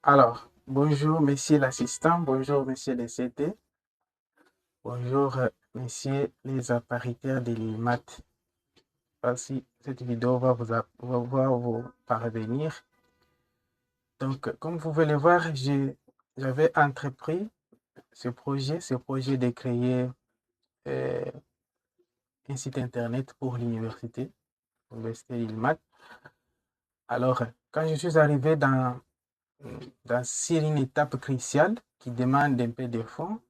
Alors, bonjour, monsieur l'assistant, bonjour, monsieur le CT, bonjour, messieurs les apparitaires de l'IMAT. Voici, cette vidéo va vous parvenir. Donc, comme vous pouvez le voir, j'avais entrepris ce projet de créer euh, un site internet pour l'université l'IMAT. Alors, quand je suis arrivé sur une étape cruciale qui demande un peu de fonds,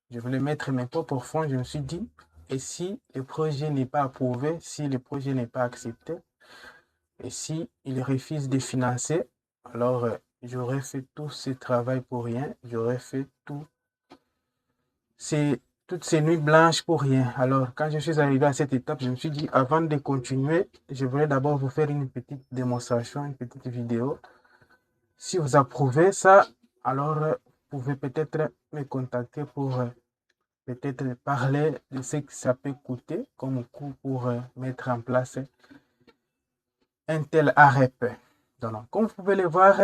je voulais mettre mes propres fonds. Je me suis dit, et si le projet n'est pas approuvé, si le projet n'est pas accepté, et si il refuse de financer, alors j'aurais fait tout ce travail pour rien. J'aurais fait toutes ces nuits blanches pour rien. Alors, quand je suis arrivé à cette étape, je me suis dit, avant de continuer, je voulais d'abord vous faire une petite démonstration, une petite vidéo. Si vous approuvez ça, alors vous pouvez peut-être me contacter pour peut-être parler de ce que ça peut coûter comme coût pour mettre en place un tel AREP. Donc, comme vous pouvez le voir,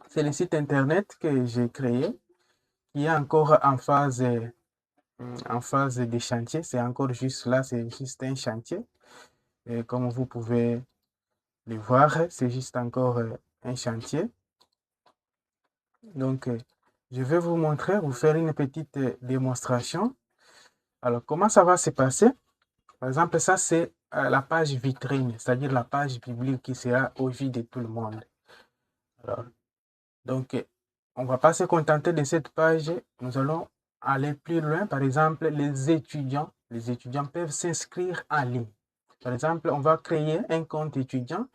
c'est le site internet que j'ai créé qui est encore en phase de chantier. C'est encore juste là, c'est juste un chantier. Et comme vous pouvez le voir, c'est juste encore un chantier. Donc, je vais vous montrer, vous faire une petite démonstration. Alors, comment ça va se passer? Par exemple, ça, c'est la page vitrine, c'est-à-dire la page publique qui sera au vu de tout le monde. Alors, donc, on ne va pas se contenter de cette page. Nous allons aller plus loin. Par exemple, les étudiants peuvent s'inscrire en ligne. Par exemple, on va créer un compte étudiant.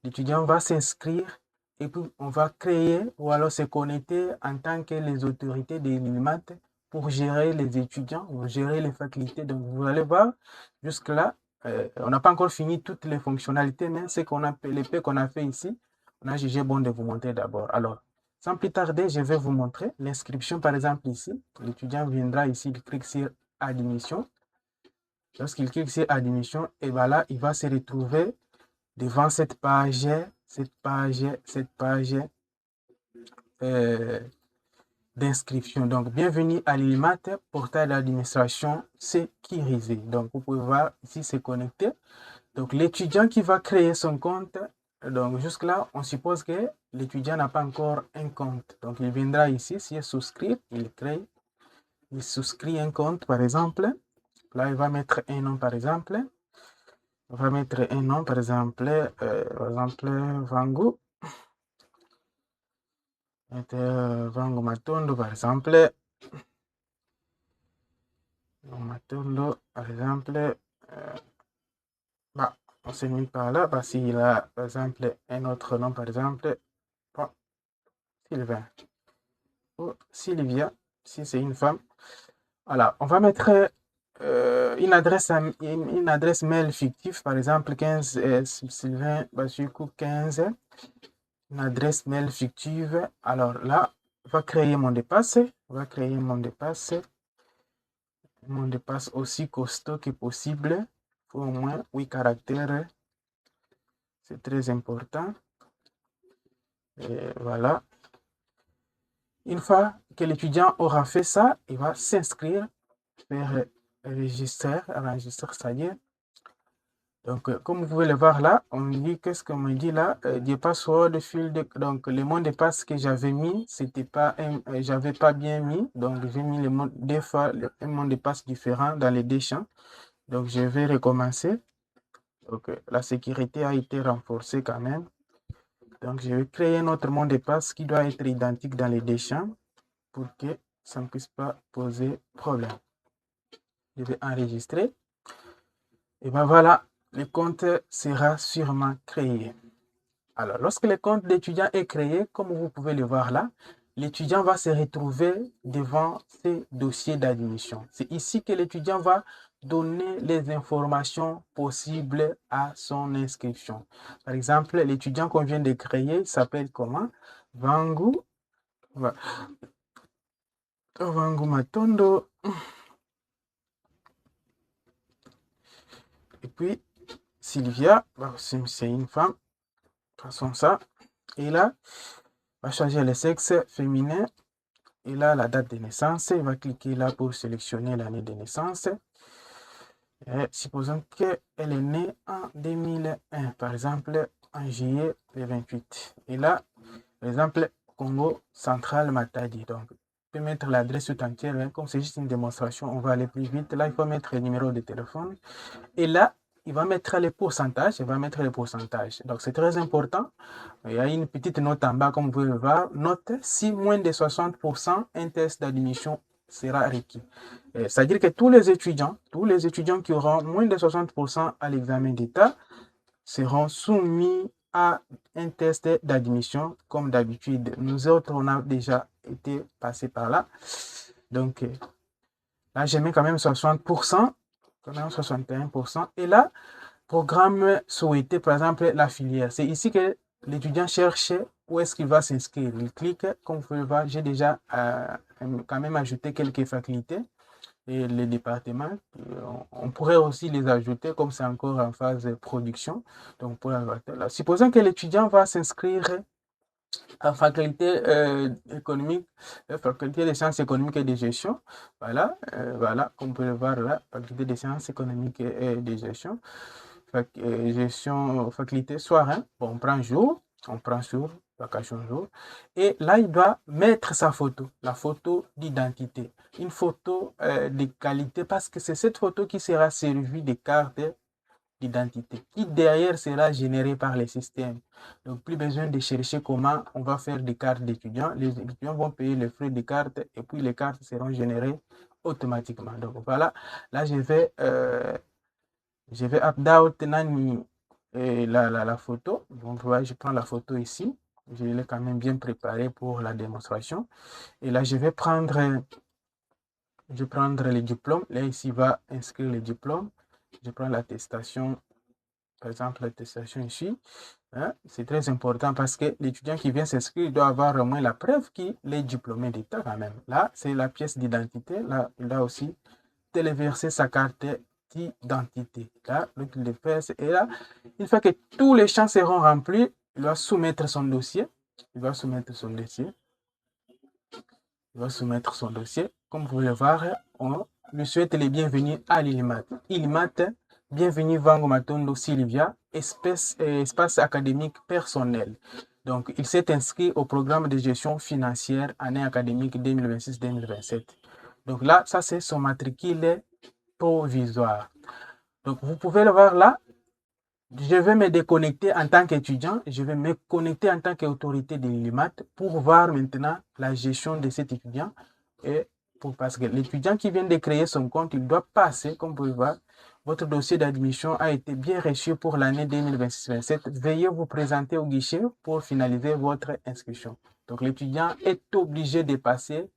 L'étudiant va s'inscrire et puis on va créer ou alors se connecter en tant que les autorités de l'UNIMAT pour gérer les étudiants, pour gérer les facultés. Donc, vous allez voir, jusque-là, on n'a pas encore fini toutes les fonctionnalités, mais ce qu'on a, les P qu'on a fait ici, on a jugé bon de vous montrer d'abord. Alors, sans plus tarder, je vais vous montrer l'inscription, par exemple, ici. L'étudiant viendra ici, il clique sur admission. Lorsqu'il clique sur admission, et bien là, il va se retrouver devant cette page d'inscription. Donc, bienvenue à l'IMAT, portail d'administration sécurisé. Donc, vous pouvez voir ici, c'est connecté. Donc, l'étudiant qui va créer son compte, donc jusque-là, on suppose que l'étudiant n'a pas encore un compte. Donc, il viendra ici, s'il souscrit, il souscrit un compte, par exemple. Là, il va mettre un nom, par exemple. On va mettre un nom, par exemple, Vango. Vango Matondo, par exemple. Matondo, par exemple. Bah, on se met par là. Bah, s'il a, par exemple, un autre nom, par exemple. Bon, Sylvain. Ou Sylvia, si c'est une femme. Voilà, on va mettre une adresse mail fictive, par exemple 15 Sylvain Bachukou 15, une adresse mail fictive. Alors là, on va créer mon dépasse. On va créer mon dépasse. Mon dépasse aussi costaud que possible. Il faut au moins 8 caractères. C'est très important. Et voilà. Une fois que l'étudiant aura fait ça, il va s'inscrire, faire enregistrer, c'est-à-dire. Donc, comme vous pouvez le voir là, on me dit, qu'est-ce qu'on me dit là? Des passwords field. Donc, le mot de passe que j'avais mis, c'était pas j'avais pas bien mis. Donc, j'ai mis deux fois un mot de passe différent dans les deux champs. Donc, je vais recommencer. Donc, la sécurité a été renforcée quand même. Donc, je vais créer un autre mot de passe qui doit être identique dans les deux champs pour que ça ne puisse pas poser problème. Je vais enregistrer. Et ben voilà, le compte sera sûrement créé. Alors, lorsque le compte d'étudiant est créé, comme vous pouvez le voir là, l'étudiant va se retrouver devant ses dossiers d'admission. C'est ici que l'étudiant va donner les informations possibles à son inscription. Par exemple, l'étudiant qu'on vient de créer s'appelle comment? Vangu Matondo. Et puis, Sylvia, c'est une femme. De toute façon, ça. Et là, va choisir le sexe féminin et là la date de naissance. Il va cliquer là pour sélectionner l'année de naissance. Et supposons qu'elle est née en 2001, par exemple en juillet le 28. Et là, par exemple, Congo central Matadi. Donc, tu peux mettre l'adresse tout entière, hein. Comme c'est juste une démonstration, on va aller plus vite. Là, il faut mettre le numéro de téléphone. Et là, il va mettre les pourcentages. Il va mettre les pourcentages. Donc, c'est très important. Il y a une petite note en bas, comme vous pouvez le voir. Note, si moins de 60%, un test d'admission sera requis. C'est-à-dire que tous les étudiants qui auront moins de 60% à l'examen d'État seront soumis à un test d'admission, comme d'habitude. Nous autres, on a déjà été passés par là. Donc, là, j'ai mis quand même 60%, quand même 61%. Et là, programme souhaité, par exemple, la filière. C'est ici que l'étudiant cherche où est-ce qu'il va s'inscrire. Il clique, comme vous pouvez le voir, j'ai déjà quand même ajouté quelques facultés et les départements. On pourrait aussi les ajouter comme c'est encore en phase de production. Donc, pour la supposons que l'étudiant va s'inscrire en faculté économique, faculté des sciences économiques et de gestion. Voilà, voilà, comme vous pouvez le voir là, faculté des sciences économiques et de gestion. Gestion, faculté soir, hein. Bon, on prend jour, vacation jour. Et là, il doit mettre sa photo, la photo d'identité. Une photo de qualité parce que c'est cette photo qui sera servie de carte d'identité qui derrière sera générée par les systèmes. Donc, plus besoin de chercher comment on va faire des cartes d'étudiants. Les étudiants vont payer les frais de carte et puis les cartes seront générées automatiquement. Donc, voilà. Là, je vais upload la photo. Donc, voilà, je prends la photo ici. Je l'ai quand même bien préparée pour la démonstration. Et là, je vais prendre les diplômes. Là, ici, il va inscrire les diplômes. Je prends l'attestation, par exemple, l'attestation ici. Hein? C'est très important parce que l'étudiant qui vient s'inscrire doit avoir au moins la preuve qu'il est diplômé d'État quand même. Là, c'est la pièce d'identité. Là, il doit aussi téléverser sa carte d'identité. Là, donc il le fait. Et là, une fois que tous les champs seront remplis, il va soumettre son dossier. Il va soumettre son dossier. Comme vous pouvez le voir, on lui souhaite les bienvenus à l'ILMAT. ILMAT, bienvenue Vango Matondo Sylvia, espace académique personnel. Donc, il s'est inscrit au programme de gestion financière année académique 2026-2027. Donc là, ça c'est son matricule provisoire. Donc, vous pouvez le voir là. Je vais me déconnecter en tant qu'étudiant. Je vais me connecter en tant qu'autorité de l'ILMAT pour voir maintenant la gestion de cet étudiant. Et parce que l'étudiant qui vient de créer son compte, il doit passer, comme vous pouvez voir, votre dossier d'admission a été bien reçu pour l'année 2026-2027. Veuillez vous présenter au guichet pour finaliser votre inscription. Donc, l'étudiant est obligé de passer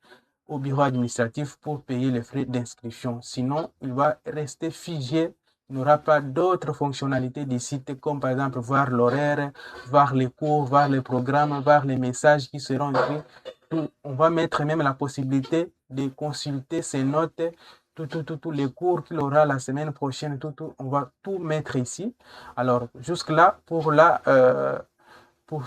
au bureau administratif pour payer les frais d'inscription. Sinon, il va rester figé. Il n'aura pas d'autres fonctionnalités du site, comme par exemple voir l'horaire, voir les cours, voir les programmes, voir les messages qui seront écrits. On va mettre même la possibilité de consulter ses notes, tous les cours qu'il aura la semaine prochaine, on va tout mettre ici. Alors, jusque-là, pour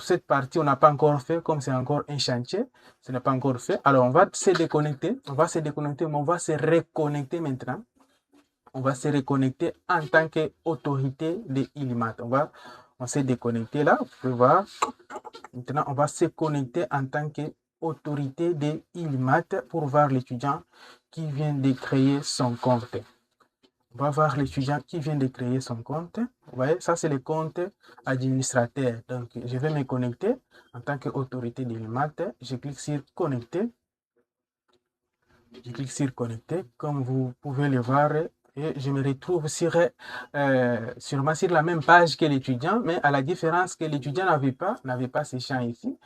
cette partie, on n'a pas encore fait, comme c'est encore un chantier, ce n'est pas encore fait. Alors, on va se déconnecter, mais on va se reconnecter maintenant. On va se reconnecter en tant qu'autorité de ILMAT. On s'est déconnecté là, vous pouvez voir. Maintenant, on va se connecter en tant qu'autorité de ILMAT pour voir l'étudiant qui vient de créer son compte. On va voir l'étudiant qui vient de créer son compte. Vous voyez, ça c'est le compte administrateur. Donc, je vais me connecter en tant qu'autorité de l'ILMAT. Je clique sur connecter. Comme vous pouvez le voir. Et je me retrouve sûrement sur la même page que l'étudiant, mais à la différence que l'étudiant n'avait pas ces champs ici.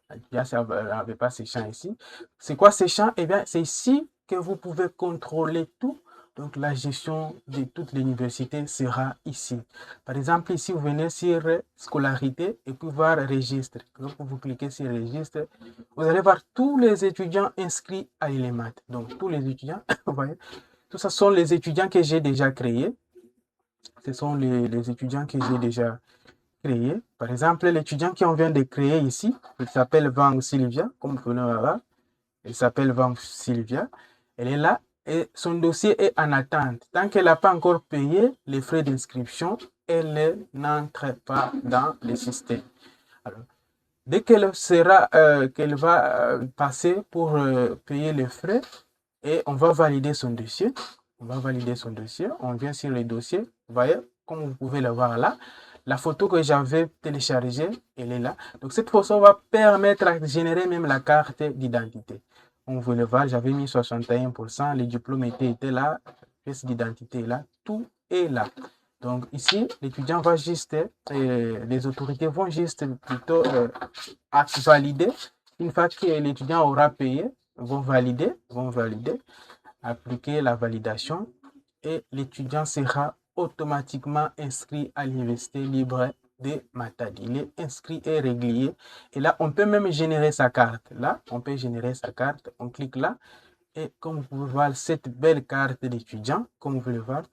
L'étudiant n'avait pas ces champs ici. C'est quoi ces champs? Eh bien, c'est ici que vous pouvez contrôler tout. Donc, la gestion de toute l'université sera ici. Par exemple, ici, vous venez sur scolarité et puis voir registre. Donc, vous cliquez sur registre. Vous allez voir tous les étudiants inscrits à l'ILMAT. Donc, tous les étudiants, vous voyez, tout ça sont les étudiants que j'ai déjà créés. Ce sont les étudiants que j'ai déjà créer. Par exemple, l'étudiant qui on vient de créer ici, il s'appelle Wang Sylvia, comme vous pouvez le voir. Elle s'appelle Wang Sylvia. Elle est là et son dossier est en attente. Tant qu'elle n'a pas encore payé les frais d'inscription, elle n'entre pas dans le système. Alors, dès qu'elle qu'elle va passer pour payer les frais, et on va valider son dossier. On va valider son dossier. On vient sur le dossier. Vous voyez, comme vous pouvez le voir là, la photo que j'avais téléchargée, elle est là. Donc cette photo va permettre de générer même la carte d'identité. On veut le voir, j'avais mis 61%, les diplômes étaient là, la pièce d'identité est là, tout est là. Donc ici, l'étudiant va juste, les autorités vont juste plutôt valider. Une fois que l'étudiant aura payé, vont valider, appliquer la validation et l'étudiant sera automatiquement inscrit à l'Université libre de Matadi. Il est inscrit et régulier. Et là, on peut même générer sa carte. Là, on peut générer sa carte. On clique là. Et comme vous pouvez voir, cette belle carte d'étudiant, comme vous pouvez le voir,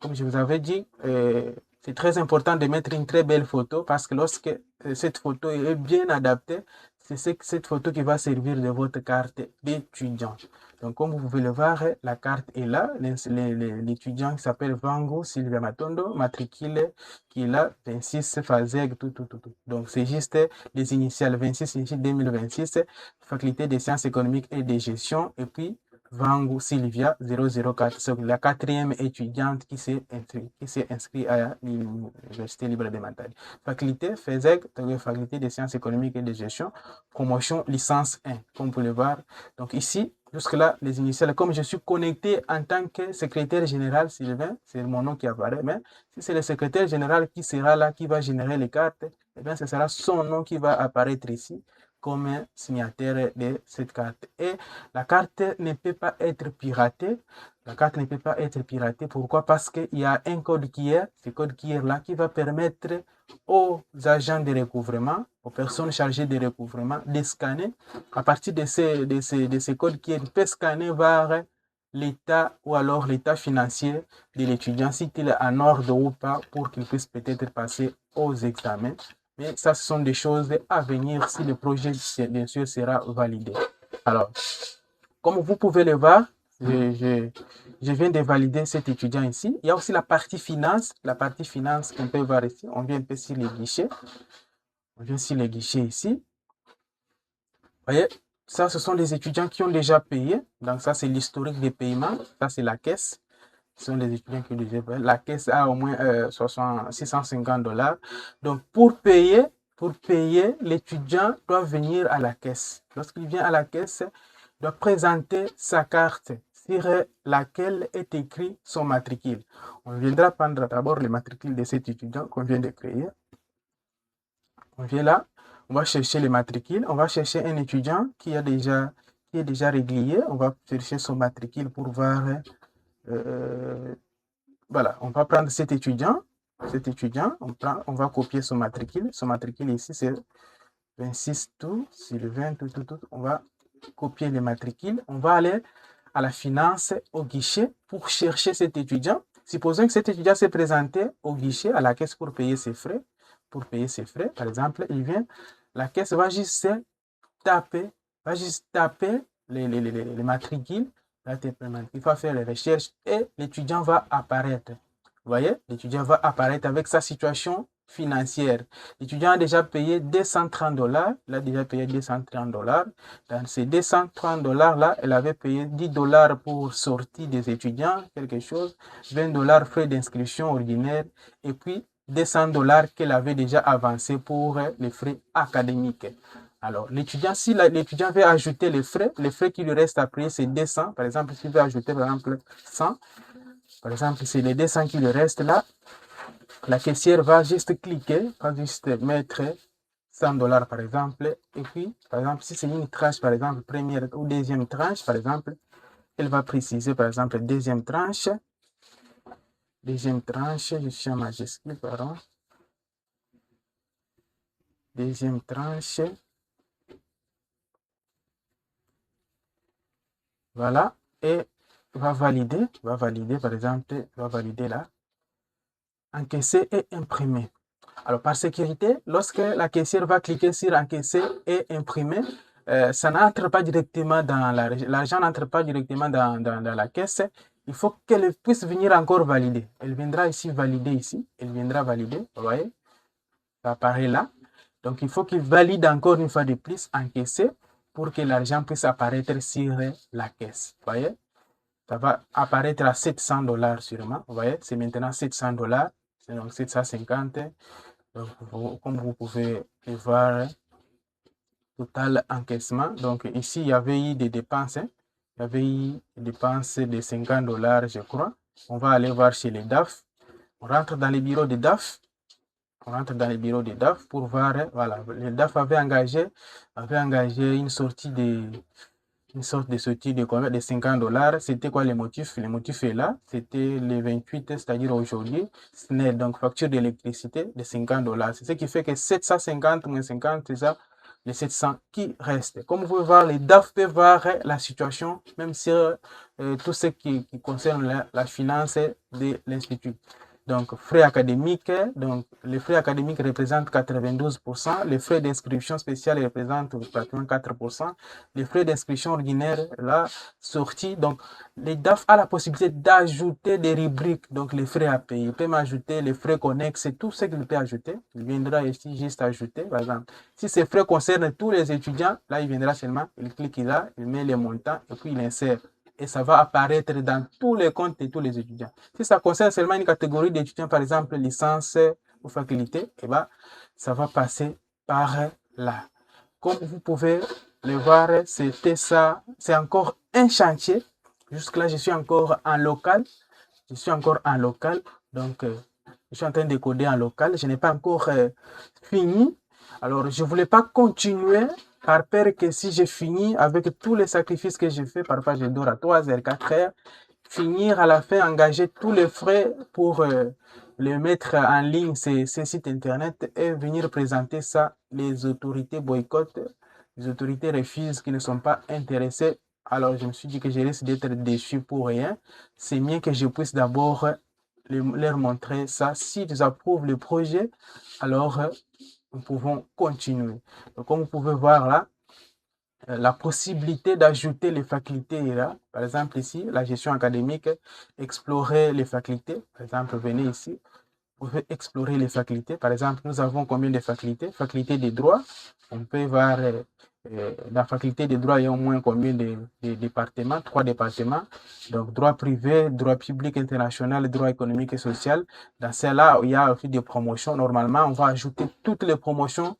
comme je vous avais dit, c'est très important de mettre une très belle photo parce que lorsque cette photo est bien adaptée, c'est cette photo qui va servir de votre carte d'étudiant. Donc, comme vous pouvez le voir, la carte est là. L'étudiant qui s'appelle Vango Sylvia Matondo, matriculé, qui est là, 26 Fazeg, tout. Donc, c'est juste les initiales 26 ici 2026, faculté des sciences économiques et de gestion, et puis Vangu Sylvia 004, c'est la quatrième étudiante qui s'est inscrite à l'Université libre de Matadi. Faculté FESEG, faculté des sciences économiques et de gestion, promotion licence 1, comme vous pouvez le voir. Donc ici, jusque-là, les initiales, comme je suis connecté en tant que secrétaire général Sylvain, c'est mon nom qui apparaît, mais si c'est le secrétaire général qui sera là, qui va générer les cartes, eh bien, ce sera son nom qui va apparaître ici comme signataire de cette carte. Et la carte ne peut pas être piratée. La carte ne peut pas être piratée. Pourquoi? Parce qu'il y a un code qui est, ce code qui est là, qui va permettre aux agents de recouvrement, aux personnes chargées de recouvrement, de scanner. À partir de ces codes qui peut scanner vers l'état ou alors l'état financier de l'étudiant, s'il est en ordre ou pas, pour qu'il puisse peut-être passer aux examens. Mais ça, ce sont des choses à venir si le projet, bien sûr, sera validé. Alors, comme vous pouvez le voir, je viens de valider cet étudiant ici. Il y a aussi la partie finance qu'on peut voir ici. On vient un peu sur les guichets. On vient sur les guichets ici. Vous voyez, ça, ce sont les étudiants qui ont déjà payé. Donc, ça, c'est l'historique des paiements. Ça, c'est la caisse. Ce sont les étudiants qui ont déjà payé. La caisse a au moins 650 $. Donc, pour payer, l'étudiant doit venir à la caisse. Lorsqu'il vient à la caisse, il doit présenter sa carte sur laquelle est écrit son matricule. On viendra prendre d'abord le matricule de cet étudiant qu'on vient de créer. On vient là, on va chercher les matricules, on va chercher un étudiant qui est déjà régulier, on va chercher son matricule pour voir, voilà, on va prendre cet étudiant, on va copier son matricule ici c'est 26 tout, Sylvain, tout, on va copier les matricules, on va aller à la finance, au guichet, pour chercher cet étudiant. Supposons que cet étudiant s'est présenté au guichet, à la caisse pour payer ses frais. Par exemple, il vient, la caisse va juste taper les matricules, il va faire les recherches et l'étudiant va apparaître. Vous voyez, l'étudiant va apparaître avec sa situation financière. L'étudiant a déjà payé 230 $. Il a déjà payé 230 $. Dans ces 230 $ là, elle avait payé 10 $ pour sortie des étudiants, quelque chose, 20 $ frais d'inscription ordinaire, et puis 200 $ qu'elle avait déjà avancé pour les frais académiques. Alors, l'étudiant, si l'étudiant veut ajouter les frais qui lui restent à payer, c'est 200. Par exemple, s'il veut ajouter, par exemple, 100, par exemple, c'est les 200 qui lui restent là, la caissière va juste cliquer, va juste mettre 100 $ par exemple, et puis, par exemple, si c'est une tranche, par exemple, première ou deuxième tranche, par exemple, elle va préciser, par exemple, deuxième tranche, je suis en majuscule, pardon, deuxième tranche, voilà, et va valider, par exemple, va valider là, encaisser et imprimer. Alors, par sécurité, lorsque la caissière va cliquer sur encaisser et imprimer, ça n'entre pas directement dans l'argent n'entre pas directement dans la caisse. Il faut qu'elle puisse venir encore valider. Elle viendra ici valider ici. Elle viendra valider. Vous voyez, ça apparaît là. Donc, il faut qu'il valide encore une fois de plus encaisser pour que l'argent puisse apparaître sur la caisse. Vous voyez, ça va apparaître à 700 $ sûrement. Vous voyez, c'est maintenant 700 $. C'est donc 750. Donc, comme vous pouvez le voir, total encaissement. Donc, ici, il y avait eu des dépenses. Il y avait eu des dépenses de 50 $, je crois. On va aller voir chez les DAF. On rentre dans les bureaux de DAF. On rentre dans les bureaux de DAF pour voir, voilà, les DAF avaient engagé une sortie une sorte de sortie de combien de 50 $. C'était quoi les motifs? Le motif est là. C'était le 28, c'est-à-dire aujourd'hui. SNEL, donc facture d'électricité de 50 $. C'est ce qui fait que 750 moins 50, c'est ça, les 700 qui restent. Comme vous pouvez voir, les DAF peuvent voir la situation, même sur tout ce qui concerne la finance de l'Institut. Donc, frais académiques, donc les frais académiques représentent 92%, les frais d'inscription spéciale représentent pratiquement 4%, les frais d'inscription ordinaire, la sortie. Donc, les DAF a la possibilité d'ajouter des rubriques, donc les frais à payer. Il peut m'ajouter les frais connexes, tout ce qu'il peut ajouter. Il viendra ici juste ajouter, par exemple. Si ces frais concernent tous les étudiants, là, il viendra seulement, il clique là, il met les montants et puis il insère. Et ça va apparaître dans tous les comptes de tous les étudiants. Si ça concerne seulement une catégorie d'étudiants, par exemple licence ou faculté, eh ben, ça va passer par là. Comme vous pouvez le voir, c'était ça. C'est encore un chantier. Jusque-là, je suis encore en local. Donc, je suis en train de coder en local. Je n'ai pas encore fini. Alors, je ne voulais pas continuer par peur que si je finis avec tous les sacrifices que j'ai fait, parfois je dors à 3 h, 4 h, finir à la fin, engager tous les frais pour le mettre en ligne, ces sites internet, et venir présenter ça. Les autorités boycottent, les autorités refusent, qui ne sont pas intéressées. Alors, je me suis dit que je risque d'être déçu pour rien. C'est mieux que je puisse d'abord leur montrer ça. S'ils approuvent le projet, alors nous pouvons continuer. Donc, comme vous pouvez voir là, la possibilité d'ajouter les facultés est là. Par exemple, ici, la gestion académique, explorer les facultés. Par exemple, venez ici, vous pouvez explorer les facultés. Par exemple, nous avons combien de facultés? Faculté des droits. On peut voir la faculté des droits, il y a au moins combien de départements? 3 départements. Donc, droit privé, droit public international, droit économique et social. Dans celle-là, il y a aussi des promotions. Normalement, on va ajouter toutes les promotions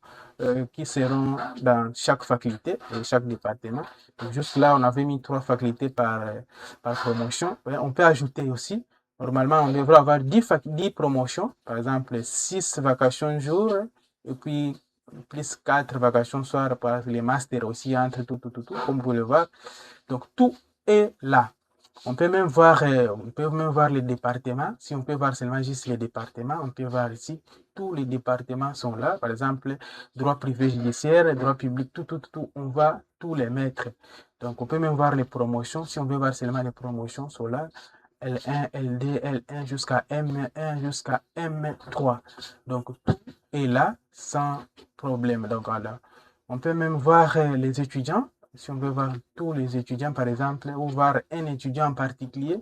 qui seront dans chaque faculté et chaque département. Donc, juste là, on avait mis 3 facultés par promotion. On peut ajouter aussi. Normalement, on devrait avoir 10 promotions. Par exemple, 6 vacations jour et puis plus 4 vacations soir par les masters aussi entre tout, comme vous pouvez le voir. Donc, tout est là. On peut même voir les départements. Si on peut voir seulement juste les départements, on peut voir ici, tous les départements sont là. Par exemple, droit privé judiciaire, droit public, tout, on va tous les mettre. Donc, on peut même voir les promotions. Si on veut voir seulement les promotions, sont là. L1, L2, L1 jusqu'à M1 jusqu'à M3. Donc, tout est là sans problème. Donc, voilà. On peut même voir les étudiants. Si on veut voir tous les étudiants, par exemple, ou voir un étudiant en particulier,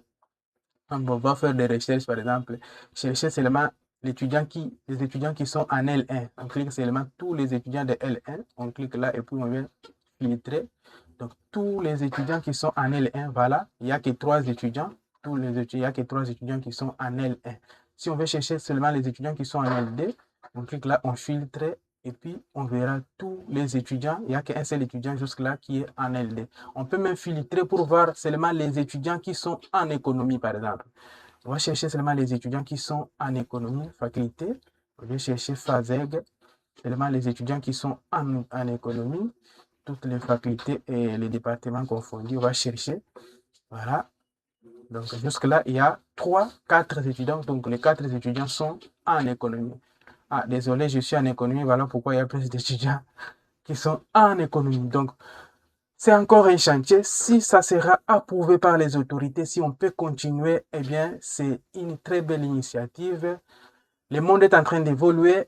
on va faire des recherches, par exemple, chercher seulement les étudiants qui sont en L1. On clique seulement tous les étudiants de L1. On clique là et puis on vient filtrer. Donc, tous les étudiants qui sont en L1, voilà, il n'y a que 3 étudiants. Il n'y a que 3 étudiants qui sont en L1. Si on veut chercher seulement les étudiants qui sont en L2, on clique là, on filtre et puis on verra tous les étudiants. Il n'y a qu'un seul étudiant jusque-là qui est en L2. On peut même filtrer pour voir seulement les étudiants qui sont en économie, par exemple. On va chercher seulement les étudiants qui sont en économie, faculté. On va chercher FASEG, seulement les étudiants qui sont en économie, toutes les facultés et les départements confondus. On va chercher. Voilà. Donc, jusque-là, il y a 4 étudiants. Donc, les 4 étudiants sont en économie. Ah, désolé, je suis en économie. Voilà pourquoi il y a plus d'étudiants qui sont en économie. Donc, c'est encore un chantier. Si ça sera approuvé par les autorités, si on peut continuer, eh bien, c'est une très belle initiative. Le monde est en train d'évoluer